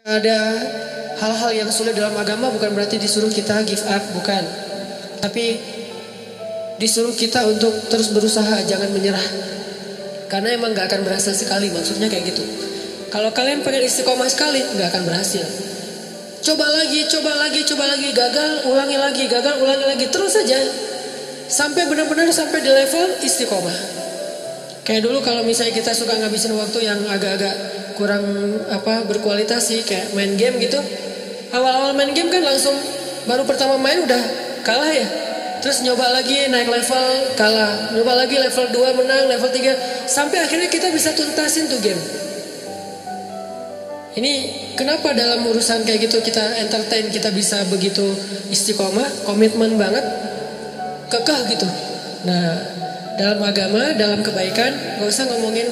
Ada hal-hal yang sulit dalam agama bukan berarti disuruh kita give up, bukan. Tapi disuruh kita untuk terus berusaha, jangan menyerah. Karena emang gak akan berhasil sekali, maksudnya kayak gitu. Kalau kalian pengen istiqomah sekali, gak akan berhasil. Coba lagi, gagal, ulangi lagi, gagal, ulangi lagi, terus saja. Sampai benar-benar sampai di level istiqomah. Kayak dulu kalau misalnya kita suka ngabisin waktu yang agak-agak kurang berkualitas sih, kayak main game gitu. Awal-awal main game kan langsung baru pertama main udah kalah ya. Terus nyoba lagi naik level kalah, nyoba lagi level 2 menang, level 3 sampai akhirnya kita bisa tuntasin tuh game. Ini kenapa dalam urusan kayak gitu kita entertain, kita bisa begitu istiqomah, komitmen banget, kekeh gitu. Nah, dalam agama, dalam kebaikan, gak usah ngomongin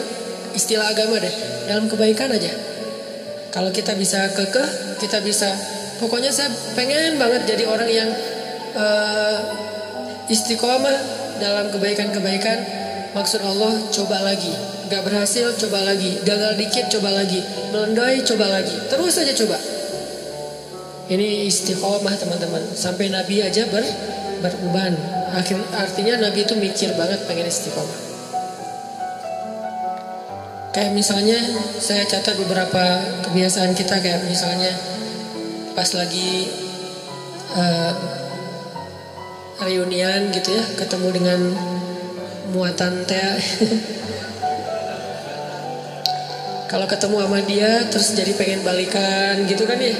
istilah agama deh, dalam kebaikan aja. Kalau kita bisa kekeh, kita bisa, pokoknya saya pengen banget jadi orang yang istiqomah dalam kebaikan-kebaikan. Maksud Allah, coba lagi. Gak berhasil, coba lagi. Gagal dikit, coba lagi. Melendoi, coba lagi. Terus aja coba. Ini istiqomah teman-teman. Sampai Nabi aja beruban. Artinya Nabi itu mikir banget pengen istiqomah. Kayak misalnya saya catat beberapa kebiasaan kita, kayak misalnya pas lagi reunian gitu ya, ketemu dengan muatan Tea. Kalau ketemu sama dia terus jadi pengen balikan gitu kan ya.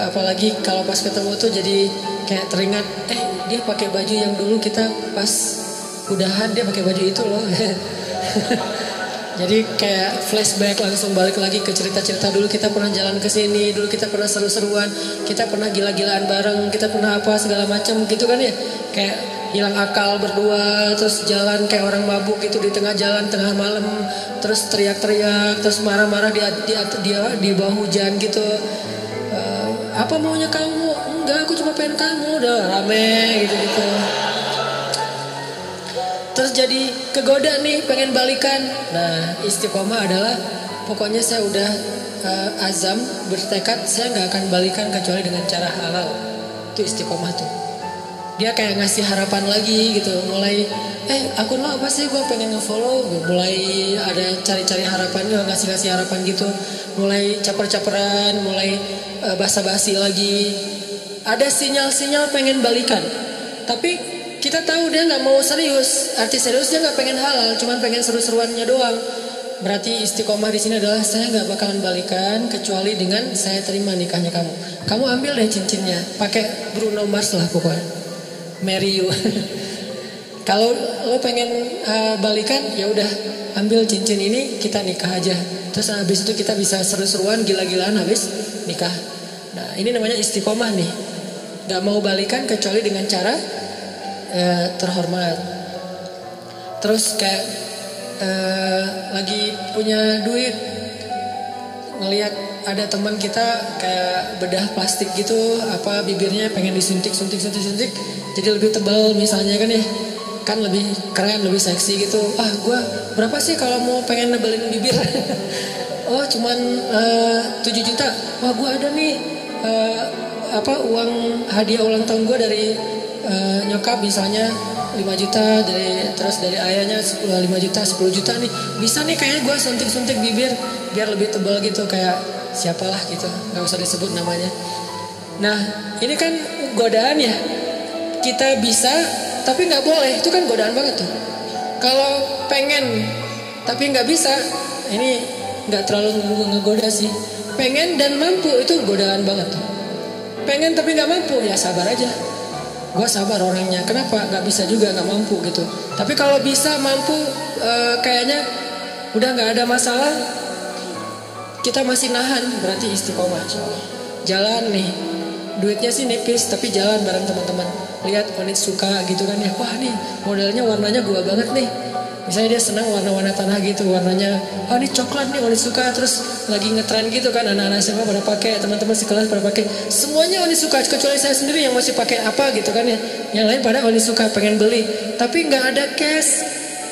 Apalagi kalau pas ketemu tuh jadi kayak teringat, dia pakai baju yang dulu kita pas udahan dia pakai baju itu loh. Jadi kayak flashback, langsung balik lagi ke cerita-cerita dulu kita pernah jalan ke sini, dulu kita pernah seru-seruan, kita pernah gila-gilaan bareng, kita pernah apa segala macam gitu kan ya. Kayak hilang akal berdua, terus jalan kayak orang mabuk gitu di tengah jalan tengah malam, terus teriak-teriak, terus marah-marah di bawah hujan gitu. Apa maunya kamu? Enggak, aku cuma pengen kamu. Udah rame gitu-gitu. Terus jadi kegoda nih pengen balikan. Nah, istiqomah adalah pokoknya saya udah azam, bertekad saya nggak akan balikan kecuali dengan cara halal. Itu istiqomah tuh. Dia kayak ngasih harapan lagi gitu. Mulai akun lo apa sih, gue pengen nge-follow. Mulai ada cari-cari harapan, ngasih-ngasih harapan gitu. Mulai caper-caperan, mulai basa-basi lagi. Ada sinyal-sinyal pengen balikan. Tapi kita tahu dia nggak mau serius. Arti serius dia nggak pengen halal, cuman pengen seru-seruannya doang. Berarti istiqomah di sini adalah saya nggak bakalan balikan kecuali dengan saya terima nikahnya kamu. Kamu ambil deh cincinnya, pakai Bruno Mars lah pokoknya. Marry you. Kalau lo pengen balikan, ya udah ambil cincin ini, kita nikah aja. Terus habis itu kita bisa seru-seruan, gila-gilaan habis nikah. Nah, ini namanya istiqomah nih. Gak mau balikan kecuali dengan cara terhormat. Terus kayak lagi punya duit, ngelihat ada teman kita kayak bedah plastik gitu, bibirnya pengen disuntik, jadi lebih tebal misalnya kan ya, kan lebih keren, lebih seksi gitu. Gue berapa sih kalau mau pengen nebelin bibir? Oh cuman 7 juta. Wah gue ada nih uang hadiah ulang tahun gue dari nyokap misalnya 5 juta, terus dari ayahnya 5 juta, 10 juta nih. Bisa nih kayaknya gue suntik-suntik bibir biar lebih tebal gitu, kayak siapalah gitu, gak usah disebut namanya. Nah ini kan godaan ya. Kita bisa tapi gak boleh, itu kan godaan banget tuh. Kalau pengen tapi gak bisa, ini gak terlalu ngegoda sih. Pengen dan mampu itu godaan banget tuh. Pengen tapi gak mampu, ya sabar aja. Gue sabar orangnya, kenapa gak bisa juga, gak mampu gitu. Tapi kalau bisa, mampu, kayaknya udah gak ada masalah, kita masih nahan, berarti istiqomah insyaallah. Jalan nih, duitnya sih nipis tapi jalan bareng teman-teman. Lihat Onitsuka gitu kan ya, wah nih modelnya warnanya gua banget nih. Misalnya dia senang warna-warna tanah gitu, warnanya ini coklat nih Onitsuka, terus lagi ngetren gitu kan, anak-anak SMA pada pakai, teman-teman sekelas pada pakai, semuanya Onitsuka kecuali saya sendiri yang masih pakai apa gitu kan ya. Yang lain pada Onitsuka pengen beli, tapi nggak ada cash,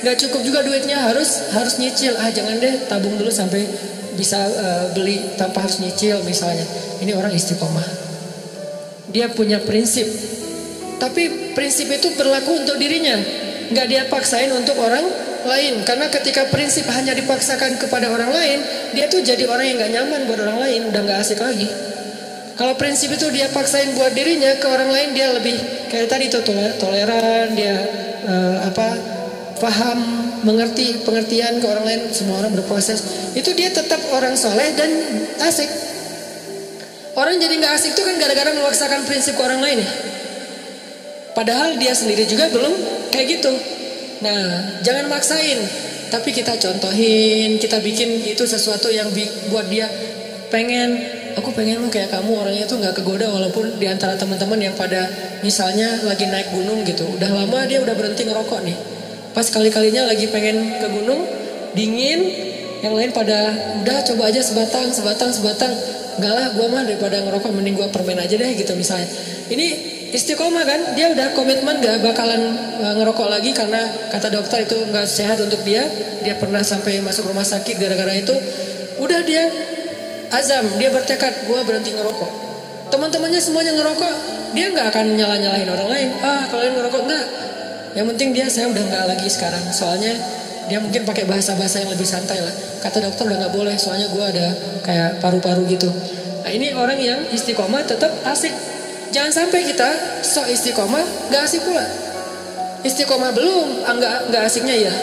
nggak cukup juga duitnya, harus nyicil. Jangan deh, tabung dulu sampai bisa beli tanpa harus nyicil misalnya. Ini orang istiqomah. Dia punya prinsip. Tapi prinsip itu berlaku untuk dirinya. Nggak dia paksain untuk orang lain. Karena ketika prinsip hanya dipaksakan kepada orang lain, dia tuh jadi orang yang nggak nyaman buat orang lain. Udah nggak asik lagi. Kalau prinsip itu dia paksain buat dirinya, ke orang lain dia lebih kayak tadi tuh toleran, dia paham, mengerti, pengertian ke orang lain, semua orang berproses. Itu dia tetap orang soleh dan asik. Orang jadi nggak asik itu kan gara-gara memaksakan prinsip ke orang lain ya. Padahal dia sendiri juga belum kayak gitu. Nah, jangan maksain, tapi kita contohin, kita bikin itu sesuatu yang buat dia aku pengen lu kayak kamu, orangnya tuh nggak kegoda walaupun di antara teman-teman yang pada misalnya lagi naik gunung gitu, udah lama dia udah berhenti ngerokok nih. Pas kali-kalinya lagi pengen ke gunung, dingin, yang lain pada udah coba aja sebatang. Enggak lah, gue mah daripada ngerokok mending gue permen aja deh gitu misalnya. Ini istiqomah kan, dia udah komitmen gak bakalan ngerokok lagi karena kata dokter itu gak sehat untuk dia. Dia pernah sampai masuk rumah sakit gara-gara itu. Udah dia azam, dia bertekad gue berhenti ngerokok. Teman-temannya semuanya ngerokok, dia gak akan nyalahin orang lain. Kalian ngerokok enggak. Yang penting saya udah gak lagi sekarang. Soalnya dia mungkin pakai bahasa-bahasa yang lebih santai lah. Kata dokter udah gak boleh, soalnya gue ada kayak paru-paru gitu. Nah ini orang yang istiqomah tetap asik. Jangan sampai kita sok istiqomah gak asik pula. Istiqomah belum, gak asiknya ya.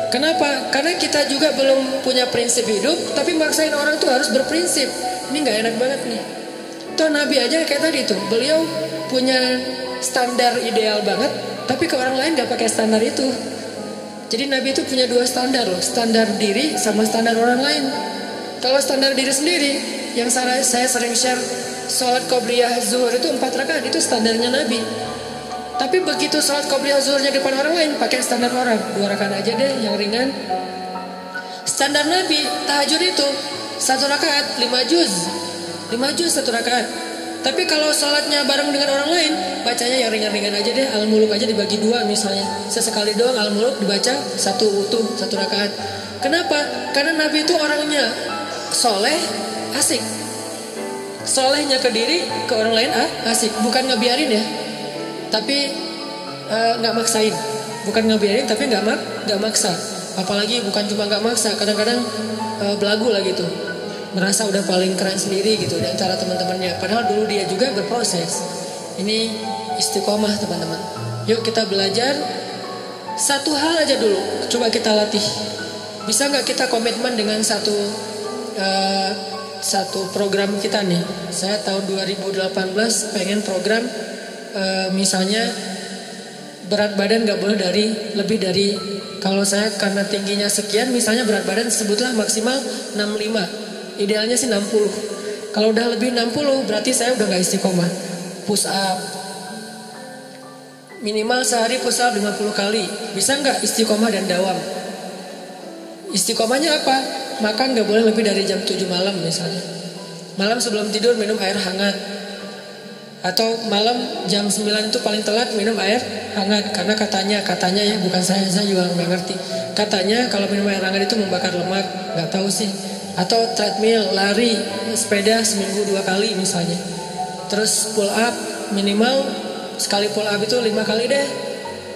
Kenapa? Karena kita juga belum punya prinsip hidup, tapi maksain orang tuh harus berprinsip. Ini gak enak banget nih. Toh Nabi aja kayak tadi tuh, beliau punya standar ideal banget, tapi ke orang lain gak pakai standar itu. Jadi Nabi itu punya dua standar loh, standar diri sama standar orang lain. Kalau standar diri sendiri, yang saya sering share, sholat qobliyah zuhur itu 4 rakaat, itu standarnya Nabi. Tapi begitu sholat qobliyah zuhurnya depan orang lain, pakai standar orang, 2 rakaat aja deh yang ringan. Standar Nabi, tahajud itu 1 rakaat 5 juz 1 rakaat. Tapi kalau sholatnya bareng dengan orang lain, bacanya yang ringan-ringan aja deh. Al-Muluk aja dibagi 2 misalnya, sesekali doang Al-Muluk dibaca 1 utuh 1 rakaat. Kenapa? Karena Nabi itu orangnya soleh, asik. Solehnya ke diri, ke orang lain asik. Bukan ngebiarin ya, tapi nggak maksain. Bukan ngebiarin tapi nggak maksa. Apalagi bukan cuma nggak maksa, kadang-kadang belagu lah gitu, merasa udah paling keren sendiri gitu di antara teman-temannya. Padahal dulu dia juga berproses. Ini istiqomah teman-teman. Yuk kita belajar satu hal aja dulu. Coba kita latih. Bisa nggak kita komitmen dengan satu program kita nih. Saya tahun 2018 pengen program misalnya berat badan gak boleh lebih dari, kalau saya karena tingginya sekian, misalnya berat badan sebutlah maksimal 65, idealnya sih 60. Kalau udah lebih 60 berarti saya udah gak istiqomah. Push up minimal sehari push up 50 kali. Bisa gak istiqomah dan dawam? Istiqomahnya apa? Makan gak boleh lebih dari jam 7 malam misalnya. Malam sebelum tidur minum air hangat. Atau malam jam 9 itu paling telat minum air hangat. Karena katanya ya, bukan saya juga gak ngerti. Katanya kalau minum air hangat itu membakar lemak. Gak tahu sih. Atau treadmill, lari, sepeda seminggu 2 kali misalnya. Terus pull up minimal sekali pull up itu 5 kali deh.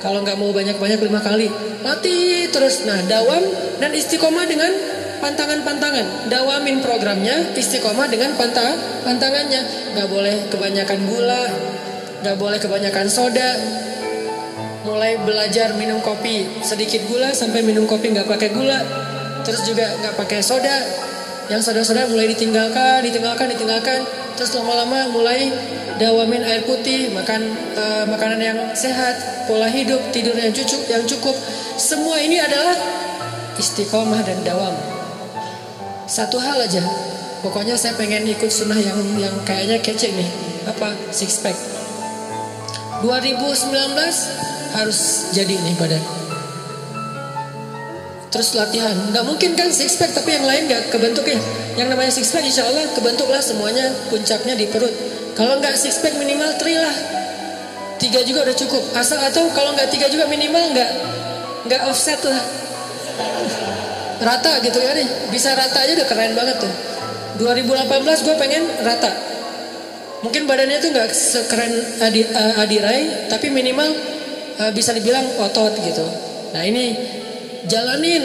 Kalau gak mau banyak-banyak 5 kali. Latih terus. Nah dawam dan istiqomah dengan pantangan-pantangan. Dawamin programnya, istiqomah dengan pantangannya. Gak boleh kebanyakan gula, gak boleh kebanyakan soda. Mulai belajar minum kopi sedikit gula sampai minum kopi gak pakai gula. Terus juga gak pakai soda. Yang soda-soda mulai ditinggalkan. Terus lama-lama mulai dawamin air putih, makan makanan yang sehat, pola hidup, tidur yang cukup. Semua ini adalah istiqomah dan dawam. Satu hal aja, pokoknya saya pengen ikut sunnah yang kayaknya kece nih. Apa? Six pack. 2019 harus jadi nih badan. Terus latihan. Nggak mungkin kan six pack tapi yang lain nggak kebentuk ya. Yang namanya six pack insya Allah kebentuklah semuanya, puncaknya di perut. Kalau nggak six pack minimal 3 lah. 3 juga udah cukup. Atau kalau nggak 3 juga minimal nggak offset lah. rata gitu ya nih, bisa rata aja udah keren banget tuh. 2018 gue pengen rata. Mungkin badannya tuh nggak sekeren Adirai, tapi minimal bisa dibilang otot gitu. Nah ini jalanin,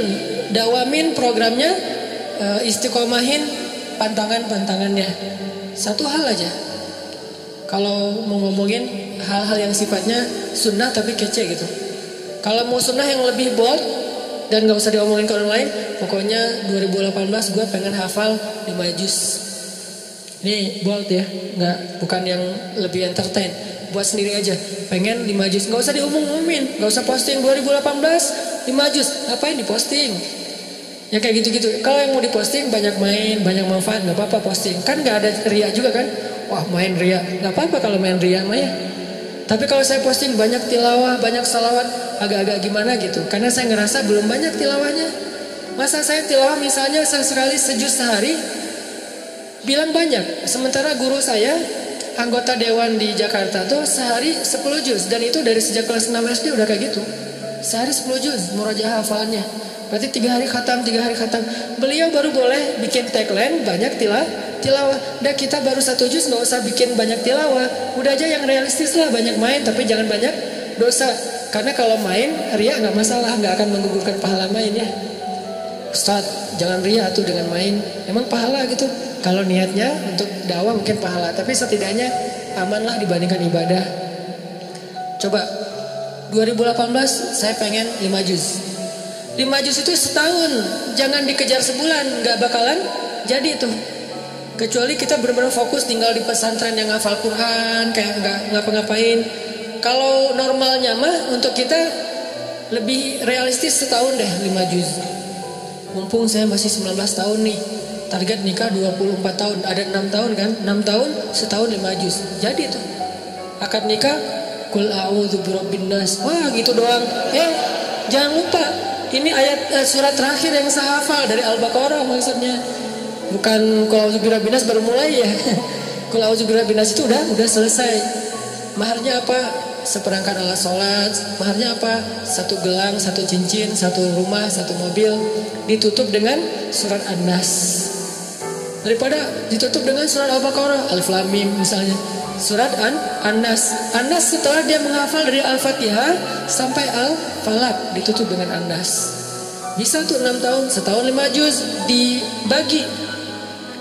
dawamin programnya, istiqomahin pantangan-pantangannya. Satu hal aja. Kalau mau ngomongin hal-hal yang sifatnya sunnah tapi kece gitu. Kalau mau sunnah yang lebih bold dan gak usah diomongin ke orang lain, pokoknya 2018 gue pengen hafal 5 juz. Ini bold ya, bukan yang lebih entertain. Buat sendiri aja, pengen 5 juz. Gak usah diumumin, gak usah posting 2018 5 juz. Ngapain diposting? Ya kayak gitu-gitu. Kalau yang mau diposting banyak main, banyak manfaat, gak apa-apa posting. Kan gak ada ria juga kan. Wah main ria, gak apa-apa kalau main ria Maya. Tapi kalau saya posting banyak tilawah, banyak salawat, agak-agak gimana gitu. Karena saya ngerasa belum banyak tilawahnya. Masa saya tilawah misalnya sekali sejuz sehari, bilang banyak. Sementara guru saya, anggota dewan di Jakarta tuh sehari 10 juz. Dan itu dari sejak kelas 6 SD udah kayak gitu. Sehari 10 juz, murojaah hafalannya. Berarti 3 hari khatam, 3 hari khatam. Beliau baru boleh bikin tagline banyak tilawah. Udah kita baru 1 juz, gak usah bikin banyak tilawah. Udah aja yang realistis lah, banyak main tapi jangan banyak dosa. Karena kalau main ria gak masalah, gak akan menggugurkan pahala main ya. Ustaz, jangan ria tuh dengan main. Emang pahala gitu. Kalau niatnya untuk dakwah mungkin pahala, tapi setidaknya amanlah dibandingkan ibadah. Coba 2018 saya pengen 5 juz. 5 juz itu setahun, jangan dikejar sebulan, gak bakalan jadi itu. Kecuali kita benar-benar fokus tinggal di pesantren yang hafal Quran, kayak gak ngapa-ngapain. Kalau normalnya mah untuk kita lebih realistis setahun deh 5 juz. Mumpung saya masih 19 tahun nih, target nikah 24 tahun, ada 6 tahun kan, 6 tahun setahun 5 juz. Jadi tuh akad nikah Qul a'udzu birabbin nas. Wah gitu doang. Jangan lupa ini ayat surat terakhir yang saya hafal dari Al-Baqarah maksudnya. Bukan Qul a'udzu birabbin nas baru mulai ya. Qul a'udzu birabbin nas itu udah selesai. Maharnya apa? Seperangkat alat sholat. Maharnya apa? 1 gelang, 1 cincin, 1 rumah, 1 mobil. Ditutup dengan surat An-Nas. Daripada ditutup dengan surat Al-Baqarah, Alif Lam Mim misalnya. Surat An-Nas. An-Nas setelah dia menghafal dari Al-Fatihah sampai Al-Falaq, ditutup dengan An-Nas. Bisa tuh 6 tahun, setahun 5 juz,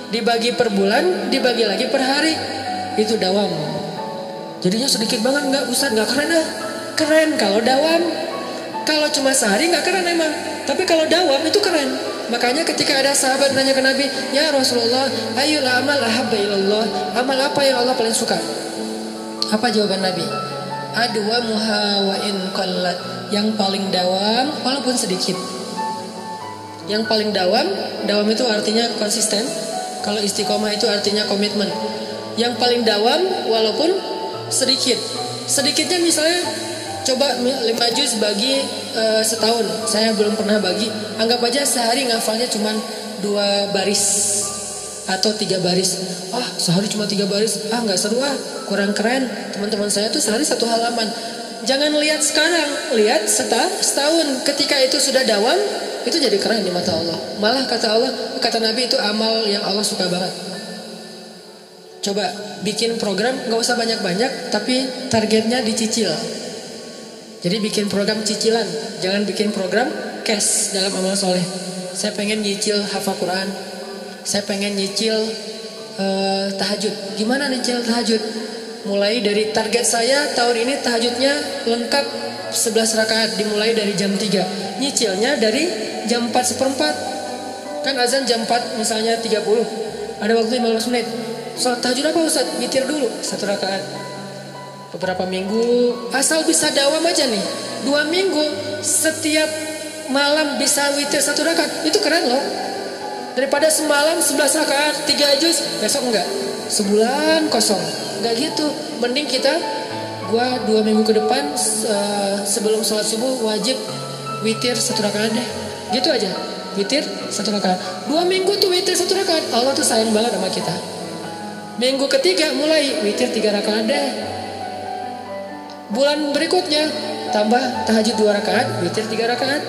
dibagi per bulan, dibagi lagi per hari. Itu dawam. Jadinya sedikit banget, enggak Ustaz, enggak keren ah. Keren kalau dawam. Kalau cuma sehari enggak keren emang. Tapi kalau dawam itu keren. Makanya ketika ada sahabat nanya ke Nabi, "Ya Rasulullah, ayyul amal ahabba ilallah?" Amal apa yang Allah paling suka? Apa jawaban Nabi? Adwamuha wa in qallat. Yang paling dawam walaupun sedikit. Yang paling dawam itu artinya konsisten. Kalau istiqomah itu artinya komitmen. Yang paling dawam walaupun sedikit. Sedikitnya misalnya coba 5 juz bagi setahun. Saya belum pernah bagi. Anggap aja sehari ngafalnya cuma 2 baris atau 3 baris. Sehari cuma 3 baris. Gak seru kurang keren. Teman-teman saya tuh sehari 1 halaman. Jangan lihat sekarang, lihat setahun. Ketika itu sudah dawam, itu jadi keren di mata Allah. Malah kata Nabi itu amal yang Allah suka banget. Coba bikin program, gak usah banyak-banyak, tapi targetnya dicicil. Jadi bikin program cicilan, jangan bikin program cash dalam amal soleh. Saya pengen nyicil hafal Quran, saya pengen nyicil tahajud. Gimana nyicil tahajud? Mulai dari target saya tahun ini tahajudnya lengkap 11 rakaat, dimulai dari jam 3. Nyicilnya dari jam 4:04. Kan azan jam 4 misalnya 30. Ada waktu 15 menit. Sholat tahajud apa Ustaz? Witir dulu 1 rakaat. Beberapa minggu asal bisa dawam aja nih 2 minggu setiap malam bisa witir 1 rakaat, itu keren loh. Daripada semalam 11 rakaat 3 juz, besok enggak, sebulan kosong. Enggak gitu. Mending gua 2 minggu ke depan sebelum sholat subuh wajib witir 1 rakaat deh. Gitu aja, witir 1 rakaat. 2 minggu tuh witir 1 rakaat. Allah tuh sayang banget sama kita. Minggu ketiga mulai witir 3 rakaat deh. Bulan berikutnya tambah tahajud 2 rakaat, witir 3 rakaat.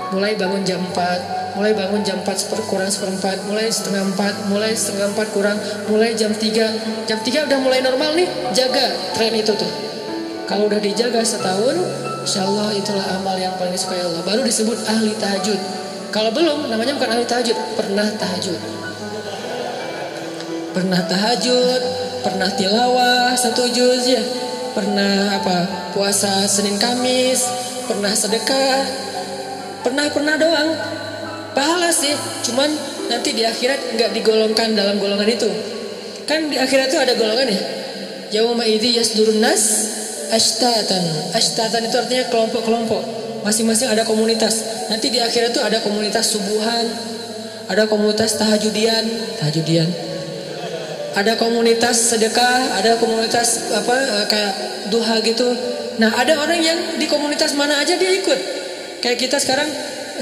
Mulai bangun jam 4, mulai bangun jam 4 kurang seperempat, mulai setengah 4, mulai setengah 4 kurang, mulai jam 3. Jam 3 udah mulai normal nih, jaga tren itu tuh. Kalau udah dijaga setahun, insya Allah itulah amal yang paling disukai Allah. Baru disebut ahli tahajud. Kalau belum, namanya bukan ahli tahajud, pernah tahajud. Pernah tahajud, pernah tilawah 1 juz ya. Pernah puasa Senin Kamis, pernah sedekah, pernah doang. Pahala sih, cuman nanti di akhirat nggak digolongkan dalam golongan itu. Kan di akhirat itu ada golongan ya. Yauma idzi yasdurun nas ashtatan. Ashtatan itu artinya kelompok-kelompok. Masing-masing ada komunitas. Nanti di akhirat itu ada komunitas subuhan, ada komunitas tahajudian. Ada komunitas sedekah, ada komunitas kayak duha gitu. Nah, ada orang yang di komunitas mana aja dia ikut. Kayak kita sekarang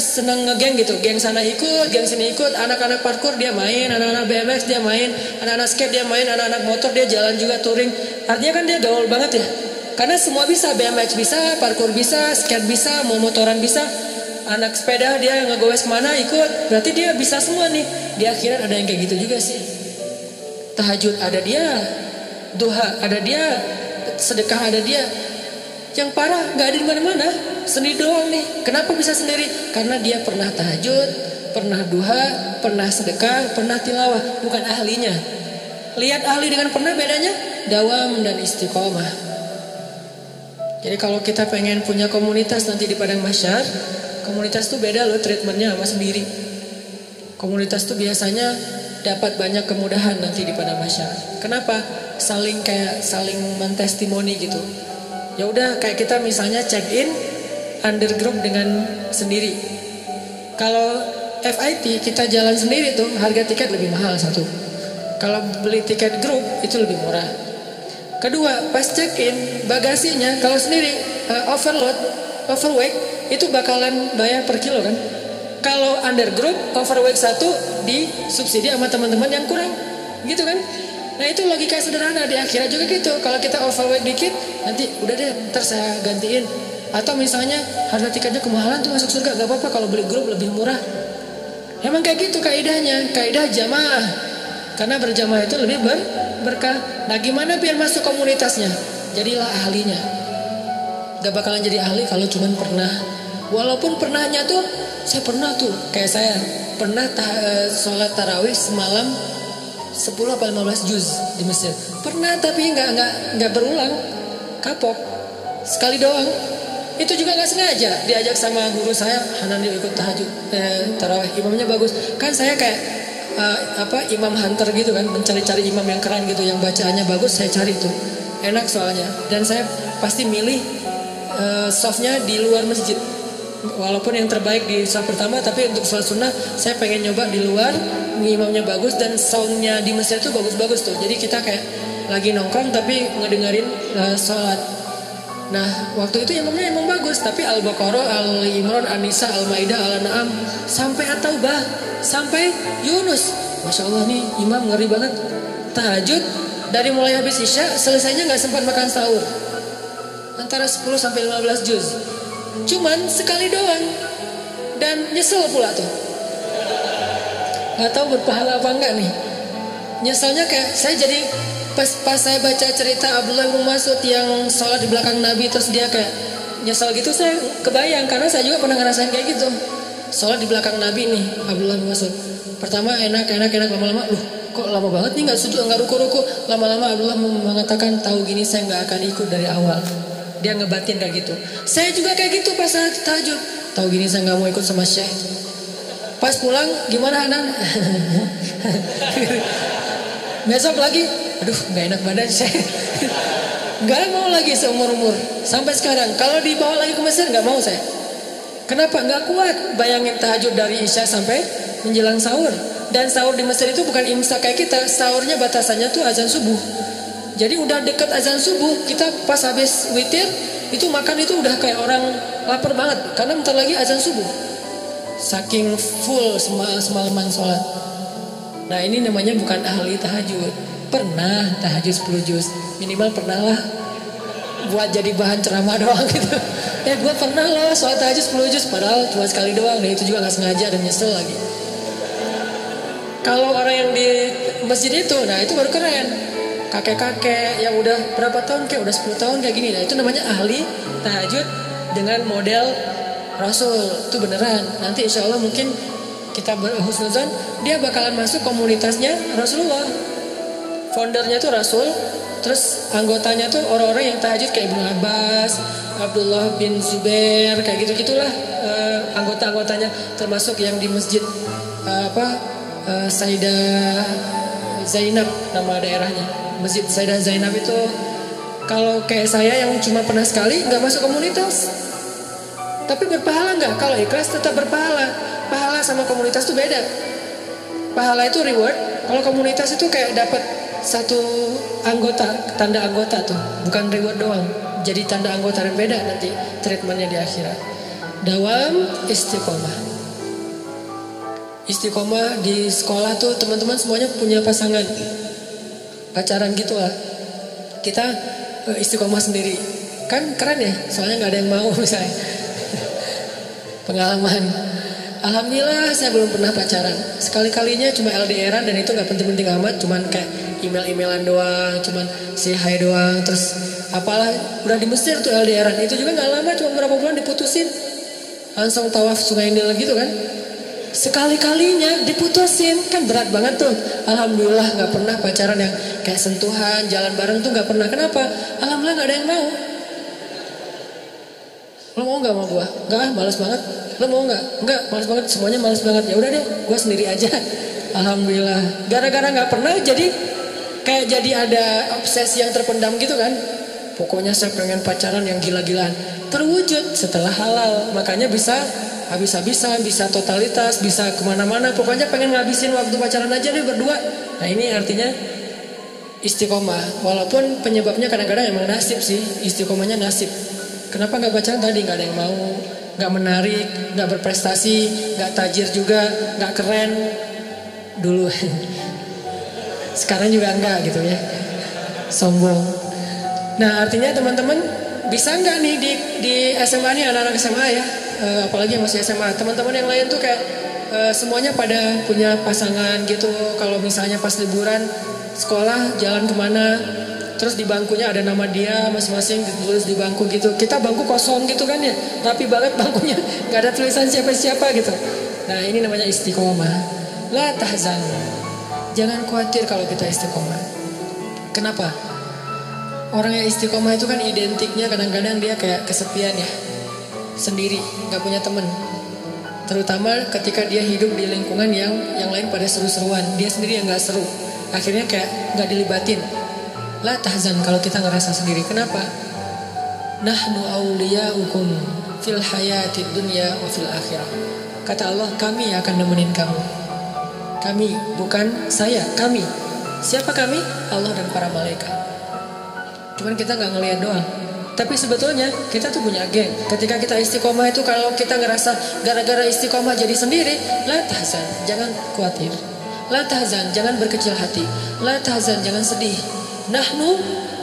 senang ngegeng gitu, geng sana ikut, geng sini ikut, anak-anak parkour dia main, anak-anak BMX dia main, anak-anak skate dia main, anak-anak motor dia jalan juga touring. Artinya kan dia gaul banget ya. Karena semua bisa, BMX bisa, parkour bisa, skate bisa, mau motoran bisa. Anak sepeda dia ngegoes kemana ikut, berarti dia bisa semua nih. Di akhirat ada yang kayak gitu juga sih. Tahajud ada dia, duha ada dia, sedekah ada dia. Yang parah nggak ada di mana-mana, sendiri doang nih. Kenapa bisa sendiri? Karena dia pernah tahajud, pernah duha, pernah sedekah, pernah tilawah. Bukan ahlinya. Lihat ahli dengan pernah bedanya, dawam dan istiqomah. Jadi kalau kita pengen punya komunitas nanti di padang mahsyar, komunitas tuh beda loh treatmentnya sama sendiri. Komunitas tuh biasanya dapat banyak kemudahan nanti di padang mahsyar. Kenapa? Saling mentestimoni gitu. Ya udah kayak kita misalnya check in under group dengan sendiri. Kalau FIT kita jalan sendiri tuh harga tiket lebih mahal satu. Kalau beli tiket grup itu lebih murah. Kedua, pas check in bagasinya kalau sendiri overweight itu bakalan bayar per kilo kan. Kalau under group overweight satu disubsidi sama teman-teman yang kurang, gitu kan? Nah itu logika sederhana di akhirat juga gitu. Kalau kita overweight dikit, nanti udah deh ntar saya gantiin. Atau misalnya harga tiketnya kemahalan tuh masuk surga, gak apa-apa kalau beli grup lebih murah. Emang kayak gitu kaidahnya, kaidah jamaah. Karena berjamaah itu lebih berkah. Nah gimana biar masuk komunitasnya? Jadilah ahlinya. Gak bakalan jadi ahli kalau cuman pernah. Walaupun pernahnya tuh, saya pernah tuh, kayak saya pernah sholat tarawih semalam 10 atau 15 juz di Mesir. Pernah tapi nggak berulang, kapok sekali doang. Itu juga nggak sengaja diajak sama guru saya, Hanan dia ikut tahajud tarawih, imamnya bagus. Kan saya kayak imam hunter gitu kan, mencari-cari imam yang keren gitu, yang bacaannya bagus saya cari tuh, enak soalnya. Dan saya pasti milih softnya di luar masjid. Walaupun yang terbaik di sholat pertama, tapi untuk sholat sunnah saya pengen nyoba di luar, imamnya bagus dan soundnya di masjid itu bagus-bagus tuh. Jadi kita kayak lagi nongkrong tapi ngedengerin sholat. Nah waktu itu imamnya emang bagus, tapi Al-Baqarah, Al-Imran, An-Nisa, Al-Maidah, Al-An'am sampai At-Taubah, sampai Yunus. Masya Allah nih imam ngeri banget. Tahajud dari mulai habis isya selesainya nggak sempat makan sahur, antara 10 sampai 15 juz. Cuman sekali doang. Dan nyesel pula tuh. Gak tahu berpahala apa enggak nih. Nyeselnya kayak saya jadi pas saya baca cerita Abdullah bin Mas'ud yang sholat di belakang Nabi terus dia kayak nyesel gitu, saya kebayang karena saya juga pernah ngerasain kayak gitu. Sholat di belakang Nabi nih Abdullah bin Mas'ud. Pertama enak lama-lama kok lama banget nih, nggak sujud, nggak ruku. Lama-lama Abdullah mengatakan, tahu gini saya nggak akan ikut dari awal. Dia ngebatin kayak gitu. Saya juga kayak gitu pas saat tahajud. Tahu gini saya nggak mau ikut sama Syekh. Pas pulang gimana Hanan? Besok lagi, aduh nggak enak badan Syekh. Nggak mau lagi seumur-umur. Sampai sekarang kalau dibawa lagi ke Mesir nggak mau saya. Kenapa? Nggak kuat. Bayangin tahajud dari Isya sampai menjelang sahur. Dan sahur di Mesir itu bukan imsak kayak kita. Sahurnya batasannya tuh azan subuh. Jadi udah deket azan subuh, kita pas habis witir itu makan itu udah kayak orang lapar banget karena bentar lagi azan subuh. Saking full semalaman sholat. Nah ini namanya bukan ahli tahajud. Pernah tahajud 10 juz, minimal pernah lah. buat jadi bahan ceramah doang gitu. Gue pernah loh sholat tahajud 10 juz padahal cuma sekali doang, dan itu juga nggak sengaja dan nyesel lagi. Kalau orang yang di masjid itu, nah itu baru keren. Kakek-kakek yang udah berapa tahun, kayak udah 10 tahun kayak gini, nah itu namanya ahli tahajud dengan model Rasul. Itu beneran. Nanti insya Allah mungkin kita berhusnuzon, dia bakalan masuk komunitasnya Rasulullah. Foundernya tuh Rasul, terus anggotanya tuh orang-orang yang tahajud kayak Ibnu Abbas, Abdullah bin Zubair, kayak gitu-gitulah anggota-anggotanya, termasuk yang di masjid Sayyidah Zainab nama daerahnya. Masjid Sayyidah Zainab itu kalau kayak saya yang cuma pernah sekali nggak masuk komunitas. Tapi berpahala nggak? Kalau ikhlas tetap berpahala. Pahala sama komunitas itu beda. Pahala itu reward. Kalau komunitas itu kayak dapat satu anggota, tanda anggota tuh, bukan reward doang. Jadi tanda anggota dan beda nanti treatmentnya di akhirat. Dawam istiqomah. Istiqomah di sekolah tuh teman-teman semuanya punya pasangan, pacaran gitu lah. Kita istiqomah sendiri, kan keren ya. Soalnya nggak ada yang mau misalnya. Pengalaman. Alhamdulillah saya belum pernah pacaran. Sekali-kalinya cuma LDRan dan itu nggak penting-penting amat, cuman kayak email-emailan doang, cuman say hi doang. Terus apalah udah di Mesir tuh LDRan, itu juga nggak lama, cuma beberapa bulan diputusin. Langsung tawaf Sungai Nil gitu kan. Sekali-kalinya diputusin, kan berat banget tuh. Alhamdulillah nggak pernah pacaran yang kayak sentuhan, jalan bareng tuh nggak pernah. Kenapa? Alhamdulillah nggak ada yang mau. Lo mau nggak sama gue? Nggak, malas banget. Lo mau nggak? Nggak, malas banget. Semuanya malas banget. Ya udah deh, gue sendiri aja. Alhamdulillah. Gara-gara nggak pernah, jadi kayak jadi ada obsesi yang terpendam gitu kan. Pokoknya saya pengen pacaran yang gila-gilaan. Terwujud setelah halal. Makanya bisa habis-habisan, bisa totalitas, bisa kemana-mana. Pokoknya pengen ngabisin waktu pacaran aja deh berdua. Nah ini artinya istiqomah. Walaupun penyebabnya kadang-kadang emang nasib sih. Istiqomahnya nasib. Kenapa nggak pacaran tadi? Nggak ada yang mau, nggak menarik, nggak berprestasi, nggak tajir juga, nggak keren dulu. Sekarang juga enggak gitu ya, sombong. Nah artinya teman-teman bisa nggak nih di SMA nih, anak-anak SMA ya, apalagi yang masih SMA, teman-teman yang lain tuh kayak semuanya pada punya pasangan gitu. Kalau misalnya pas liburan sekolah jalan kemana, terus di bangkunya ada nama dia masing-masing ditulis di bangku gitu. Kita bangku kosong gitu kan ya, rapi banget bangkunya, nggak ada tulisan siapa-siapa gitu. Nah ini namanya istiqomah. La tahzan, jangan khawatir kalau kita istiqomah. Kenapa? Orang yang istiqomah itu kan identiknya kadang-kadang dia kayak kesepian ya, sendiri, nggak punya temen. Terutama ketika dia hidup di lingkungan yang lain pada seru-seruan, dia sendiri yang nggak seru. Akhirnya kayak nggak dilibatin. La tahzan kalau kita ngerasa sendiri. Kenapa? Nahnu awliya'ukum fil hayatid dunya wa fil akhirah. Kata Allah, kami akan nemenin kamu. Kami, bukan saya, kami. Siapa kami? Allah dan para malaikat. Cuman kita gak ngeliat doang. Tapi sebetulnya kita tuh punya geng. Ketika kita istiqomah itu, kalau kita ngerasa gara-gara istiqomah jadi sendiri, la tahzan, jangan khawatir. La tahzan, jangan berkecil hati. La tahzan, jangan sedih. Nahnu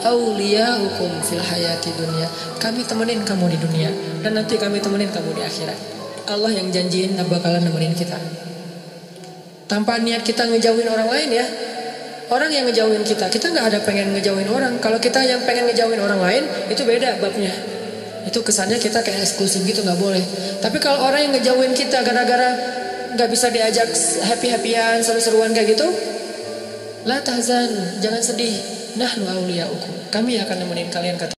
awliya'ukum fil hayati dunia. Kami temenin kamu di dunia, dan nanti kami temenin kamu di akhirat. Allah yang janjiin bakalan nemenin kita. Tanpa niat kita ngejauhin orang lain ya. Orang yang ngejauhin kita gak ada pengen ngejauhin orang. Kalau kita yang pengen ngejauhin orang lain, itu beda babnya. Itu kesannya kita kayak eksklusif gitu, gak boleh. Tapi kalau orang yang ngejauhin kita gara-gara gak bisa diajak happy-happyan, seru-seruan kayak gitu, la tahzan, jangan sedih. Nahnu awliya'ukum, kami akan nemenin kalian, kata